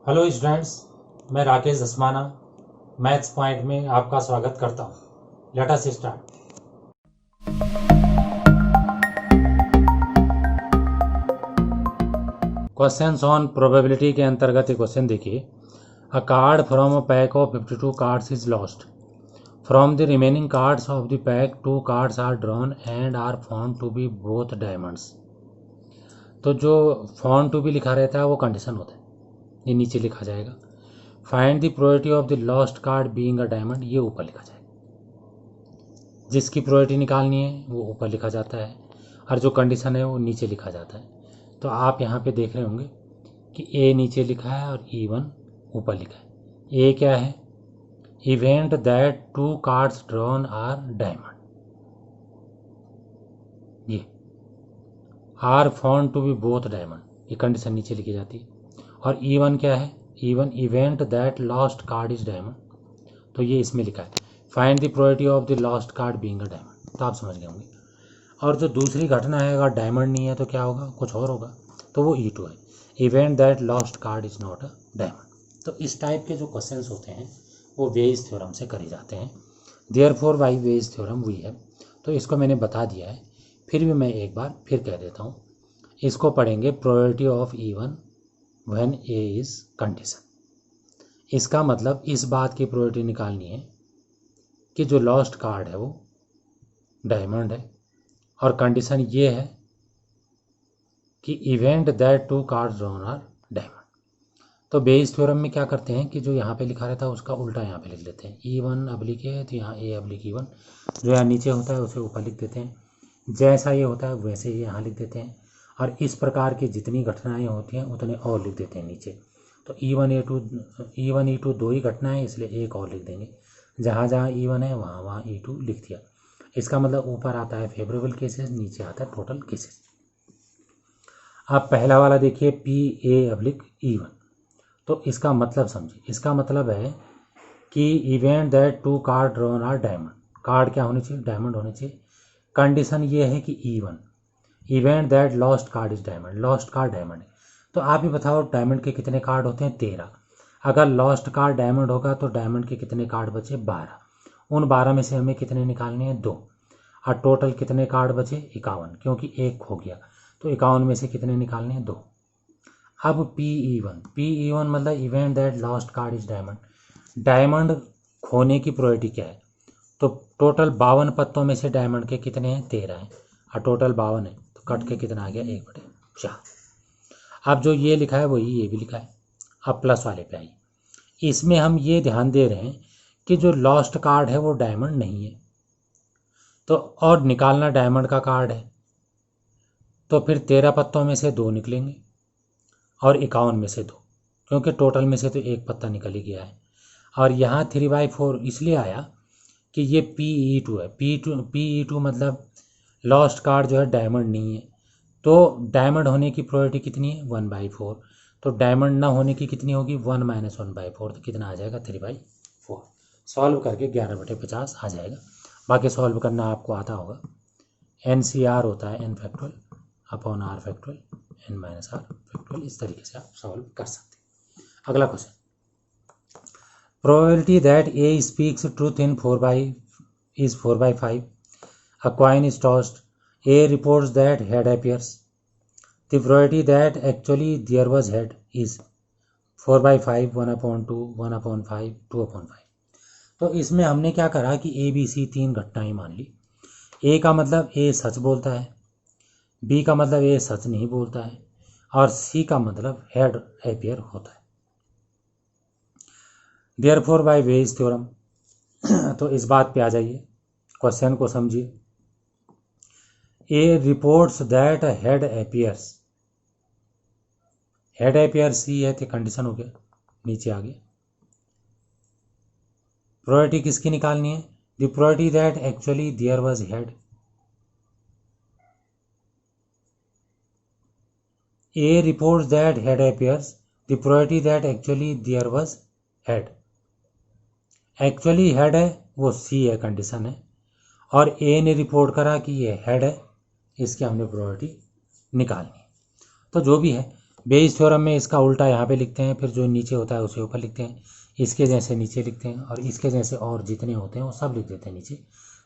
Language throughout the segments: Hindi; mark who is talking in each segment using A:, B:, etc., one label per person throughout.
A: हेलो स्टूडेंट्स, मैं राकेश धस्माना मैथ्स पॉइंट में आपका स्वागत करता हूँ। Let us start. Questions on probability के अंतर्गत एक क्वेश्चन देखिए। A card from a pack of 52 cards is lost. From the remaining cards of the pack 2 cards are drawn and are found to be both diamonds. तो जो फाउंड टू बी लिखा रहता है वो कंडीशन होता है, ये नीचे लिखा जाएगा। Find the probability of the lost card being a diamond, ये ऊपर लिखा जाएगा। जिसकी प्रोबेबिलिटी निकालनी है वो ऊपर लिखा जाता है और जो कंडीशन है वो नीचे लिखा जाता है। तो आप यहाँ पे देख रहे होंगे कि ए नीचे लिखा है और E1 ऊपर लिखा है। ए क्या है? Event that 2 cards drawn are diamond, ये are found to be both diamond, ये कंडीशन नीचे लिखी जाती है। और E1 क्या है? E1 event that lost card is diamond, तो ये इसमें लिखा है। Find the probability of the lost card being a diamond, तो आप समझ गए होंगे। और जो दूसरी घटना है, अगर डायमंड नहीं है तो क्या होगा? कुछ और होगा, तो वो E2 है। Event that lost card is not a diamond. तो इस टाइप के जो क्वेश्चंस होते हैं वो वेज थ्योरम से करे जाते हैं। Therefore by Bayes theorem we have, तो इसको मैंने बता दिया है, फिर भी मैं एक बार फिर कह देता हूँ। इसको पढ़ेंगे probability of E1 when A is condition. इसका मतलब इस बात की प्रोबेबिलिटी निकालनी है कि जो लॉस्ट कार्ड है वो डायमंड है, और कंडीशन ये है कि event that 2 cards drawn are diamond. तो बेस थ्योरम में क्या करते हैं कि जो यहाँ पे लिखा रहता है उसका उल्टा यहाँ पे लिख लेते हैं। E1 अब्लिक है तो यहाँ A अब्लिक E1, जो यहाँ नीचे होता है उसे ऊपर लिख देते हैं। जैसा ये होता है वैसे ही यहाँ लिख देते हैं, और इस प्रकार की जितनी घटनाएं होती हैं उतने और लिख देते हैं नीचे। तो E1 E2 दो ही घटनाएं, इसलिए एक और लिख देंगे। जहाँ जहाँ E1 है वहाँ वहाँ E2 लिख दिया। इसका मतलब ऊपर आता है फेवरेबल केसेस, नीचे आता है टोटल केसेस। अब पहला वाला देखिए PA अब्लिक E1, तो इसका मतलब समझिए। इसका मतलब है कि event that 2 card drawn are diamond, card क्या होनी चाहिए? डायमंड होनी चाहिए। कंडीशन ये है कि E1 event that lost card is diamond, lost card diamond है। तो आप ही बताओ डायमंड के कितने कार्ड होते हैं? 13। अगर लॉस्ट कार्ड डायमंड होगा तो डायमंड के कितने कार्ड बचे? 12। उन 12 में से हमें कितने निकालने हैं? 2। और टोटल कितने कार्ड बचे? 51, क्योंकि एक खो गया, तो 51 में से कितने निकालने हैं? 2। अब PE1 मतलब event that lost card is diamond. Diamond खोने की प्रोबेबिलिटी क्या है? तो टोटल 52 पत्तों में से डायमंड के कितने हैं? 13 हैं, और टोटल 52 है, तो कट के कितना आ गया? 1/4। अब जो ये लिखा है वही ये भी लिखा है। अब प्लस वाले पे आइए। इसमें हम ये ध्यान दे रहे हैं कि जो लॉस्ट कार्ड है वो डायमंड नहीं है, तो और निकालना डायमंड का कार्ड है, तो फिर 13 पत्तों में से 2 निकलेंगे और 51 में से 2, क्योंकि टोटल में से तो एक पत्ता निकल ही गया है। और यहाँ 3/4 इसलिए आया कि ये PE2 है। PE2 मतलब लॉस्ट कार्ड जो है डायमंड नहीं है, तो डायमंड होने की प्रोबेबिलिटी कितनी है? 1/4। तो डायमंड ना होने की कितनी होगी? 1 - 1/4, तो कितना आ जाएगा? 3/4। सॉल्व करके 11/50 आ जाएगा। बाकी सॉल्व करना आपको आता होगा। NCR होता है n factorial upon r factorial n - r factorial, इस तरीके से आप सॉल्व कर सकते हैं। अगला question, probability that A speaks truth in 4/5। A coin is tossed. A reports that head appears. The probability that actually there was head is 4/5, 1/2, 1/5, 2/5। तो इसमें हमने क्या करा कि ABC 3 घटनाएं मान ली। A का मतलब A सच बोलता है, B का मतलब A सच नहीं बोलता है, और C का मतलब हेड अपियर होता है। देयरफॉर बाय वेज थ्योरम, तो इस बात पे आ जाइए, क्वेश्चन को समझिए। A reports that head appears, head appear C है तो कंडीशन हो गया, नीचे आ गया। प्रोबेबिलिटी किसकी निकालनी है? The probability that actually there was head. A reports that head appears, the probability that actually there was head। Actually head है वो C है, कंडीशन है, और A ने रिपोर्ट करा कि ये हेड है, इसकी हमने प्रोबेबिलिटी निकालनी है। तो जो भी है, बेइस थ्योरम में इसका उल्टा यहाँ पे लिखते हैं, फिर जो नीचे होता है उसे ऊपर लिखते हैं, इसके जैसे नीचे लिखते हैं और इसके जैसे और जितने होते हैं वो सब लिख देते हैं नीचे।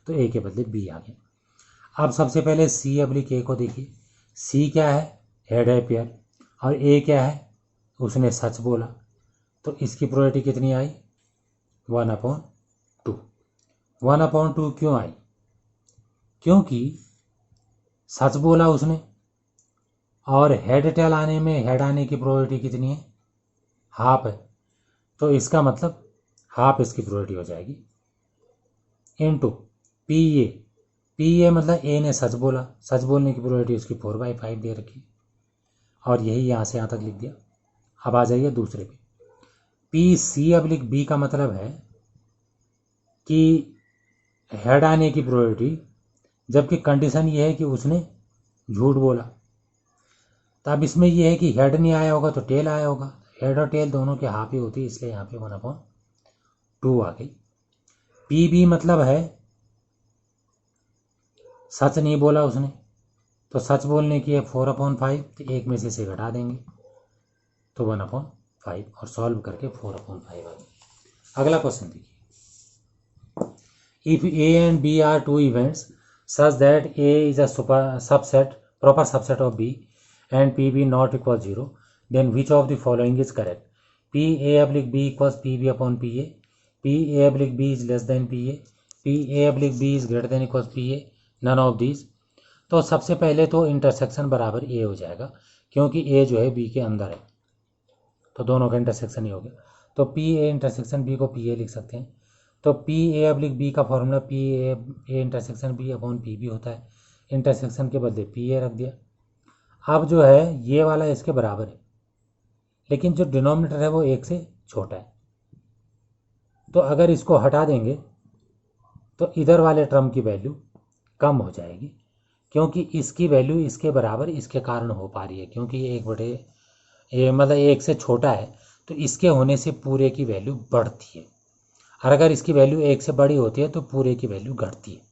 A: तो ए के बदले बी आ गया। अब सबसे पहले सी अब्लिक ए को देखिए। सी क्या है? हेड है पेयर। और ए क्या है? उसने सच बोला। तो इसकी प्रोबेबिलिटी कितनी आई? 1/2। 1/2 क्यों आई? क्योंकि सच बोला उसने, और हेड टेल आने में हेड आने की प्रोबेबिलिटी कितनी है? हाफ है। तो इसका मतलब हाफ इसकी प्रोबेबिलिटी हो जाएगी into P A. P A मतलब ए ने सच बोला, सच बोलने की प्रोबेबिलिटी उसकी 4/5 दे रखी, और यही यहाँ से यहाँ तक लिख दिया। अब आ जाइए दूसरे पे। पी सी अब्लिक बी का मतलब है कि हेड आने की प्रोबेबिलिटी, जबकि कंडीशन ये है कि उसने झूठ बोला। तो अब इसमें यह है कि हेड नहीं आया होगा तो टेल आया होगा। हेड और टेल दोनों के हाफ ही होती है, इसलिए यहाँ पे 1/2 आ गई। पी बी मतलब है सच नहीं बोला उसने, तो सच बोलने की है 4/5, तो एक में से इसे घटा देंगे तो 1/5, और सॉल्व करके 4/5 आ गई। अगला क्वेश्चन देखिए। If A and B are two events such that A is a proper subset of B and PB not equal 0, then which of the following is correct? PA/B equals PB upon PA, PA/B is less than PA, PA/B is greater than equals PA, none of these। तो सबसे पहले तो इंटरसेक्शन बराबर ए हो जाएगा, क्योंकि ए जो है बी के अंदर है, तो दोनों का इंटरसेक्शन ही हो गया। तो पी ए इंटरसेक्शन बी को पी ए लिख सकते हैं। तो PA/B का formula PA intersection B upon P B होता है। इंटरसेक्शन के बदले पी ए रख दिया। अब जो है ये वाला इसके बराबर है, लेकिन जो डिनोमिनेटर है वो एक से छोटा है, तो अगर इसको हटा देंगे तो इधर वाले टर्म की वैल्यू कम हो जाएगी, क्योंकि इसकी वैल्यू इसके बराबर इसके कारण हो पा रही है, क्योंकि ये 1/, मतलब एक से छोटा है, तो इसके होने से पूरे की वैल्यू बढ़ती है, और अगर इसकी वैल्यू एक से बड़ी होती है तो पूरे की वैल्यू घटती है।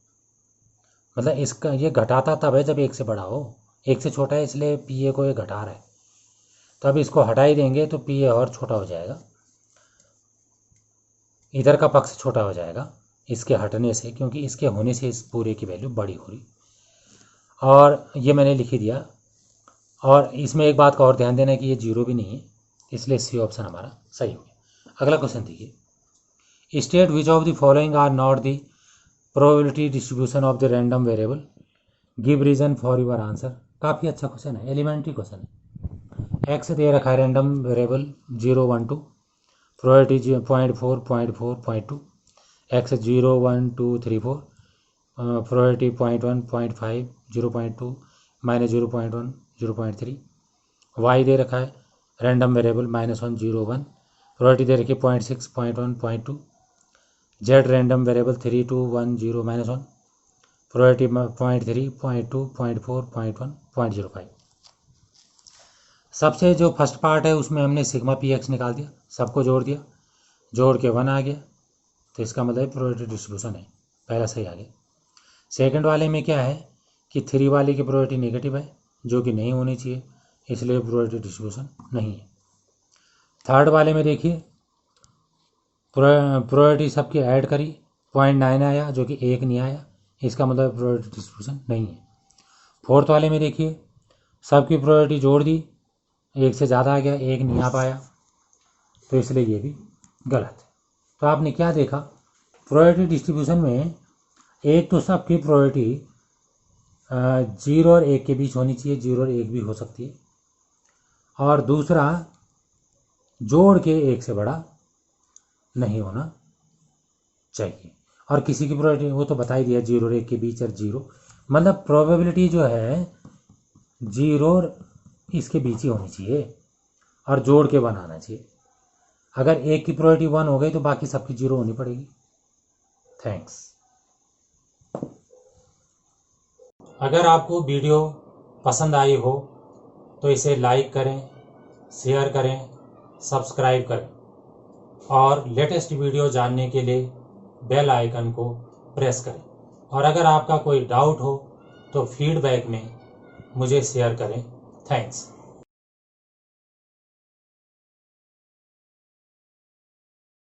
A: मतलब इसका ये घटाता तब है जब एक से बड़ा हो, एक से छोटा है इसलिए पी ए को ये घटा रहा है। तो अब इसको हटा ही देंगे तो पी ए और छोटा हो जाएगा, इधर का पक्ष छोटा हो जाएगा इसके हटने से, क्योंकि इसके होने से इस पूरे की वैल्यू बड़ी हो रही। और ये मैंने लिख ही दिया। और इसमें एक बात का और ध्यान देना है कि ये 0 भी नहीं है, इसलिए सी ऑप्शन हमारा सही हो गया। अगला क्वेश्चन देखिए। State which of the following are not the probability distribution of the random variable, give reason for your answer. काफ़ी अच्छा क्वेश्चन है, एलिमेंट्री क्वेश्चन है। एक्स दे रखा है random variable 0, 1, 2, probability 0.4, 0.4, 0.2, X 0, 1, 2, 3, 4, probability 0.1, 0.5, 0.2, -0.1, 0.3। Y दे रखा है रैंडम वेरिएबल -1, 0, 1, प्रोबेबिलिटी दे रखी है 0.6, 0.1, 0.2। Z random variable 3, 2, 1, 0, -1, probability 0.3, 0.2, 0.4, 0.1, 0.05। सबसे जो फर्स्ट पार्ट है उसमें हमने सिग्मा पी एक्स निकाल दिया, सबको जोड़ दिया, जोड़ के 1 आ गया, तो इसका मतलब प्रोबेबिलिटी डिस्ट्रीब्यूशन है, पहला सही आ गया। सेकंड वाले में क्या है कि 3 वाले की प्रोबेबिलिटी नेगेटिव है, जो कि नहीं होनी चाहिए, इसलिए प्रोबेबिलिटी डिस्ट्रीब्यूशन नहीं है। थर्ड वाले में देखिए प्रोबेबिलिटी सबकी ऐड करी, 0.9 आया, जो कि 1 नहीं आया, इसका मतलब प्रोबेबिलिटी डिस्ट्रीब्यूशन नहीं है। फोर्थ वाले में देखिए सबकी प्रोबेबिलिटी जोड़ दी, 1 से ज़्यादा आ गया, 1 नहीं आ पाया, तो इसलिए ये भी गलत है। तो आपने क्या देखा, प्रोबेबिलिटी डिस्ट्रीब्यूशन में एक तो सबकी प्रोबेबिलिटी 0 और 1 के बीच होनी चाहिए, 0 और 1 भी हो सकती है, और दूसरा जोड़ के 1 से बड़ा नहीं होना चाहिए। और किसी की प्रोबेबिलिटी वो तो बता ही दिया, 0 और 1 के बीच, और 0 मतलब प्रोबेबिलिटी जो है 0 और इसके बीच ही होनी चाहिए, और जोड़ के 1 आना चाहिए। अगर 1 की प्रोबेबिलिटी 1 हो गई तो बाकी सबकी 0 होनी पड़ेगी। थैंक्स। अगर आपको वीडियो पसंद आई हो तो इसे लाइक करें, शेयर करें, सब्सक्राइब करें, और लेटेस्ट वीडियो जानने के लिए बेल आइकन को प्रेस करें। और अगर आपका कोई डाउट हो तो फीडबैक में मुझे शेयर करें। थैंक्स।